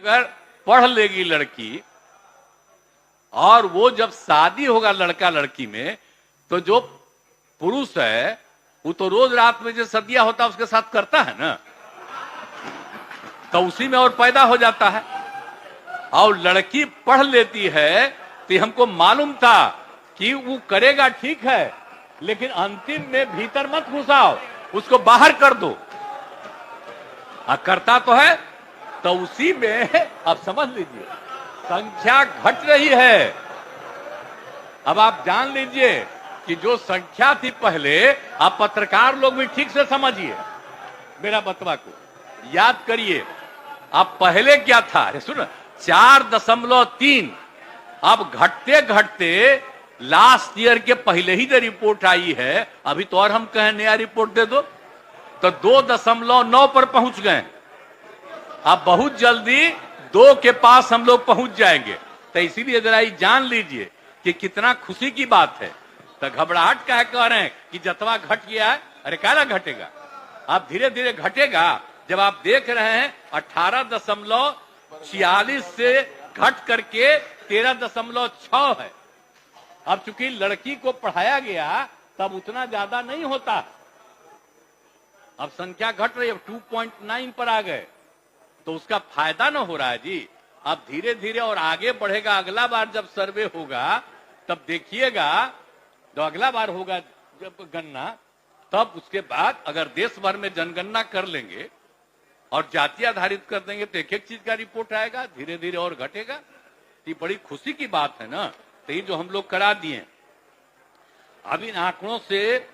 अगर पढ़ लेगी लड़की और वो जब शादी होगा लड़का लड़की में, तो जो पुरुष है वो तो रोज रात में जो सदिया होता है उसके साथ करता है ना, तो उसी में और पैदा हो जाता है। और लड़की पढ़ लेती है तो हमको मालूम था कि वो करेगा ठीक है, लेकिन अंतिम में भीतर मत घुसाओ, उसको बाहर कर दो। करता तो है, तो उसी में अब समझ लीजिए संख्या घट रही है। अब आप जान लीजिए कि जो संख्या थी पहले, आप पत्रकार लोग भी ठीक से समझिए मेरा बतवा को, याद करिए। अब पहले क्या था, अरे सुनो, 4.3। अब घटते घटते लास्ट ईयर के पहले ही जो रिपोर्ट आई है, अभी तो और हम कहें नया रिपोर्ट दे दो, तो 2.9 पर पहुंच गए। अब बहुत जल्दी 2 के पास हम लोग पहुंच जाएंगे। तो इसीलिए जरा जान लीजिए कि कितना खुशी की बात है। तो घबराहट का है कह रहे हैं कि जतवा घट गया है, अरे काला घटेगा, अब धीरे धीरे घटेगा। जब आप देख रहे हैं 18.46 से घट करके 13.6 है। अब चूंकि लड़की को पढ़ाया गया तब उतना ज्यादा नहीं होता, अब संख्या घट रही है, 2.9 पर आ गए, तो उसका फायदा ना हो रहा है जी। अब धीरे धीरे और आगे बढ़ेगा। अगला बार जब सर्वे होगा तब देखिएगा, जो अगला बार होगा जब गणना, तब उसके बाद अगर देश भर में जनगणना कर लेंगे और जाति आधारित कर देंगे तो एक एक चीज का रिपोर्ट आएगा, धीरे धीरे और घटेगा। ये बड़ी खुशी की बात है ना। तो ये जो हम लोग करा दिए, अब इन आंकड़ों से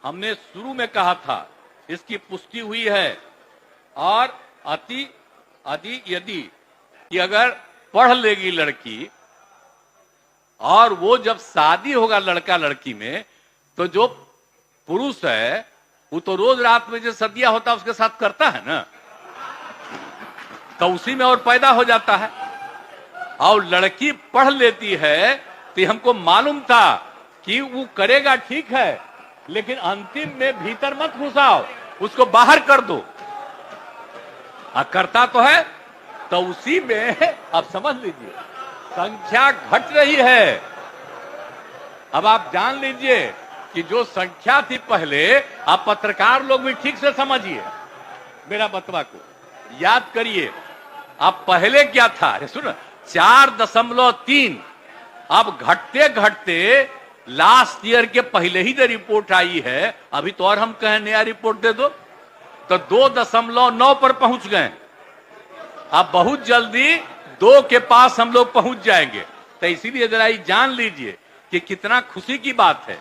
हमने शुरू में कहा था, इसकी पुष्टि हुई है। और यदि कि अगर पढ़ लेगी लड़की और वो जब शादी होगा लड़का लड़की में, तो जो पुरुष है वो तो रोज रात में जो सदिया होता है उसके साथ करता है ना, तो उसी में और पैदा हो जाता है। और लड़की पढ़ लेती है तो हमको मालूम था कि वो करेगा ठीक है, लेकिन अंतिम में भीतर मत घुसाओ, उसको बाहर कर दो। करता तो है, तो उसी में अब समझ लीजिए संख्या घट रही है। अब आप जान लीजिए कि जो संख्या थी पहले, आप पत्रकार लोग भी ठीक से समझिए मेरा बतवा को, याद करिए। अब पहले क्या था, अरे सुनो, 4.3। अब घटते घटते लास्ट ईयर के पहले ही जो रिपोर्ट आई है, अभी तो और हम कहें नया रिपोर्ट दे दो, तो 2.9 पर पहुंच गए। अब बहुत जल्दी 2 के पास हम लोग पहुंच जाएंगे। तो इसीलिए जरा जान लीजिए कि कितना खुशी की बात है।